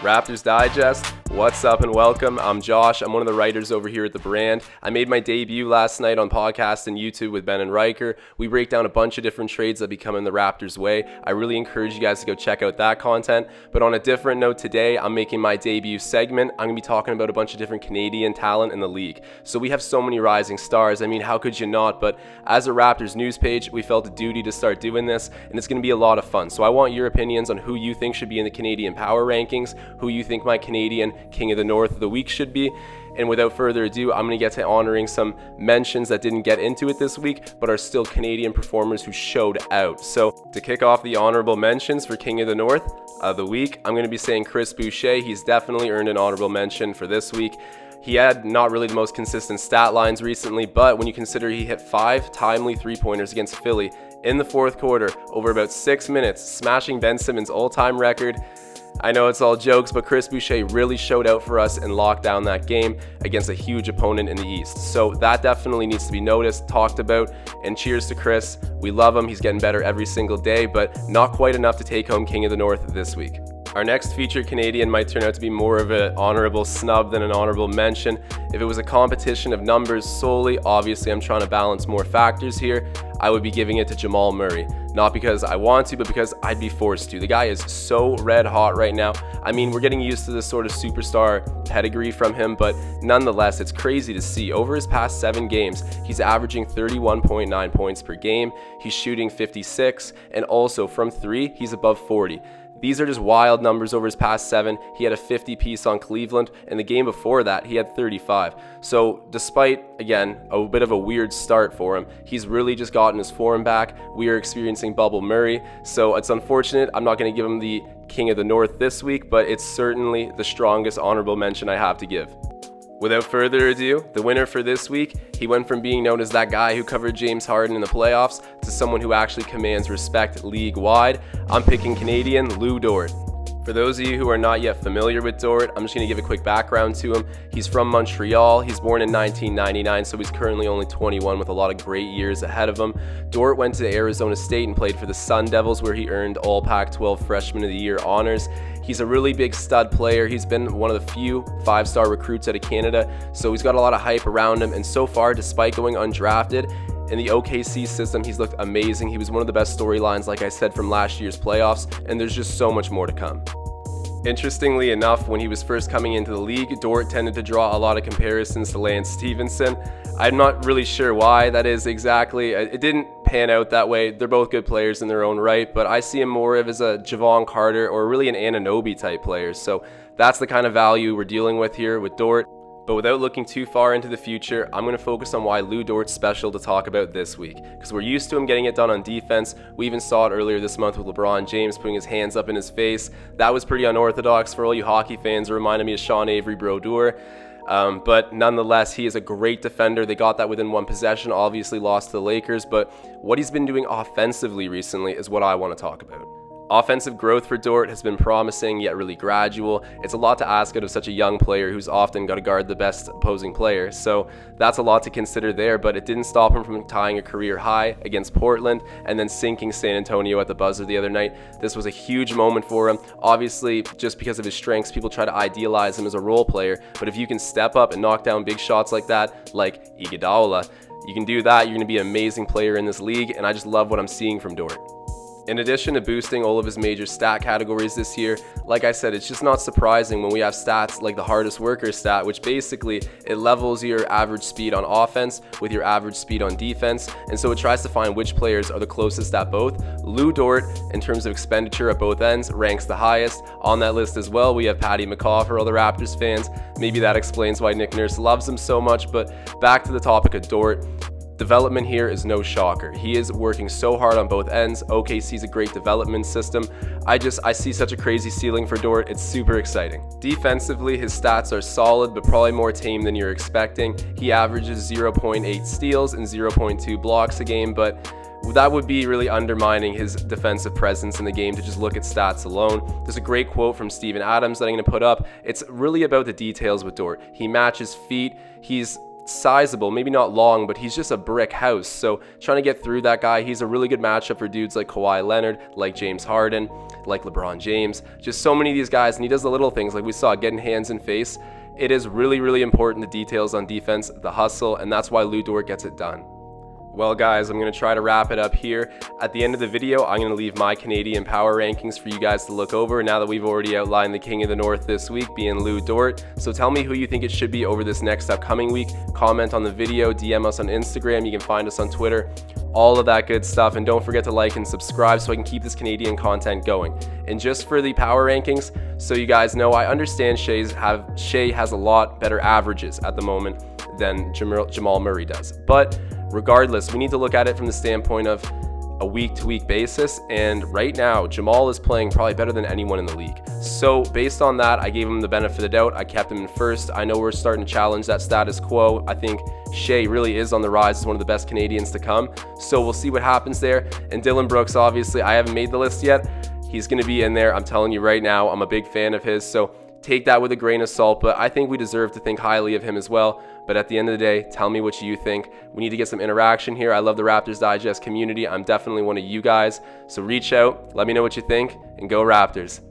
Raptors Digest, what's up and welcome. I'm Josh. I'm one of the writers over here at The Brand. I made my debut last night on podcast and YouTube with Ben and Riker. We break down a bunch of different trades that be coming the Raptors' way. I really encourage you guys to go check out that content. But on a different note today, I'm making my debut segment. I'm going to be talking about a bunch of different Canadian talent in the league. So we have so many rising stars. I mean, how could you not? But as a Raptors news page, we felt a duty to start doing this, and it's going to be a lot of fun. So I want your opinions on who you think should be in the Canadian Power Rankings, who you think my Canadian King of the North of the week should be. And without further ado, I'm going to get to honoring some mentions that didn't get into it this week, but are still Canadian performers who showed out. So to kick off the honorable mentions for King of the North of the week, I'm going to be saying Chris Boucher. He's definitely earned an honorable mention for this week. He had not really the most consistent stat lines recently, but when you consider he hit 5 timely three-pointers against Philly in the fourth quarter over about 6 minutes, smashing Ben Simmons' all-time record. I know it's all jokes, but Chris Boucher really showed out for us and locked down that game against a huge opponent in the East. So that definitely needs to be noticed, talked about, and cheers to Chris. We love him. He's getting better every single day, but not quite enough to take home King of the North this week. Our next featured Canadian might turn out to be more of an honorable snub than an honorable mention. If it was a competition of numbers solely, obviously I'm trying to balance more factors here, I would be giving it to Jamal Murray. Not because I want to, but because I'd be forced to. The guy is so red hot right now. I mean, we're getting used to this sort of superstar pedigree from him, but nonetheless, it's crazy to see. Over his past 7 games, he's averaging 31.9 points per game. He's shooting 56, and also from 3, he's above 40. These are just wild numbers over his past 7. He had a 50 piece on Cleveland, and the game before that, he had 35. So despite, again, a bit of a weird start for him, he's really just gotten his form back. We are experiencing Bubble Murray, so it's unfortunate. I'm not going to give him the King of the North this week, but it's certainly the strongest honorable mention I have to give. Without further ado, the winner for this week, he went from being known as that guy who covered James Harden in the playoffs to someone who actually commands respect league-wide. I'm picking Canadian Lou Dort. For those of you who are not yet familiar with Dort, I'm just going to give a quick background to him. He's from Montreal. He's born in 1999, so he's currently only 21 with a lot of great years ahead of him. Dort went to Arizona State and played for the Sun Devils, where he earned all Pac-12 Freshman of the Year honors. He's a really big stud player. He's been one of the few 5-star recruits out of Canada, so he's got a lot of hype around him. And so far, despite going undrafted, in the OKC system, he's looked amazing. He was one of the best storylines, like I said, from last year's playoffs, and there's just so much more to come. Interestingly enough, when he was first coming into the league, Dort tended to draw a lot of comparisons to Lance Stevenson. I'm not really sure why that is exactly. It didn't pan out that way. They're both good players in their own right, but I see him more of as a Javon Carter or really an Anunoby type player. So that's the kind of value we're dealing with here with Dort. But without looking too far into the future, I'm going to focus on why Lou Dort's special to talk about this week. Because we're used to him getting it done on defense. We even saw it earlier this month with LeBron James putting his hands up in his face. That was pretty unorthodox for all you hockey fans. It reminded me of Sean Avery Brodeur. But nonetheless, he is a great defender. They got that within one possession, obviously lost to the Lakers. But what he's been doing offensively recently is what I want to talk about. Offensive growth for Dort has been promising, yet really gradual. It's a lot to ask out of such a young player who's often got to guard the best opposing player. So that's a lot to consider there, but it didn't stop him from tying a career high against Portland and then sinking San Antonio at the buzzer the other night. This was a huge moment for him. Obviously, just because of his strengths, people try to idealize him as a role player, but if you can step up and knock down big shots like that, like Iguodala, you can do that, you're going to be an amazing player in this league, and I just love what I'm seeing from Dort. In addition to boosting all of his major stat categories this year, like I said, it's just not surprising when we have stats like the hardest worker stat, which basically it levels your average speed on offense with your average speed on defense, and so it tries to find which players are the closest at both. Lou Dort, in terms of expenditure at both ends, ranks the highest. On that list as well, we have Patty McCaw for all the Raptors fans. Maybe that explains why Nick Nurse loves him so much, but back to the topic of Dort. Development here is no shocker. He is working so hard on both ends. OKC's a great development system. I see such a crazy ceiling for Dort. It's super exciting. Defensively, his stats are solid, but probably more tame than you're expecting. He averages 0.8 steals and 0.2 blocks a game, but that would be really undermining his defensive presence in the game to just look at stats alone. There's a great quote from Steven Adams that I'm going to put up. It's really about the details with Dort. He matches feet. He's sizable, maybe not long, but he's just a brick house. So trying to get through that guy, he's a really good matchup for dudes like Kawhi Leonard, like James Harden. like LeBron James, just so many of these guys, and he does the little things like we saw, getting hands in face. It is really, really important, the details on defense, the hustle, and that's why Lu Dort gets it done. Well guys, I'm going to try to wrap it up here. At the end of the video, I'm going to leave my Canadian power rankings for you guys to look over now that we've already outlined the King of the North this week being Lu Dort. So tell me who you think it should be over this next upcoming week. Comment on the video, DM us on Instagram, you can find us on Twitter, all of that good stuff. And don't forget to like and subscribe so I can keep this Canadian content going. And just for the power rankings, so you guys know, I understand Shea has a lot better averages at the moment than Jamal Murray does. But regardless, we need to look at it from the standpoint of a week-to-week basis, and right now Jamal is playing probably better than anyone in the league. So based on that, I gave him the benefit of the doubt. I kept him in first. I know we're starting to challenge that status quo. I think Shea really is on the rise as one of the best Canadians to come, so we'll see what happens there. And Dylan Brooks, obviously, I haven't made the list yet. He's going to be in there. I'm telling you right now, I'm a big fan of his, so take that with a grain of salt, but I think we deserve to think highly of him as well. But at the end of the day, tell me what you think. We need to get some interaction here. I love the Raptors Digest community. I'm definitely one of you guys. So reach out, let me know what you think, and go Raptors.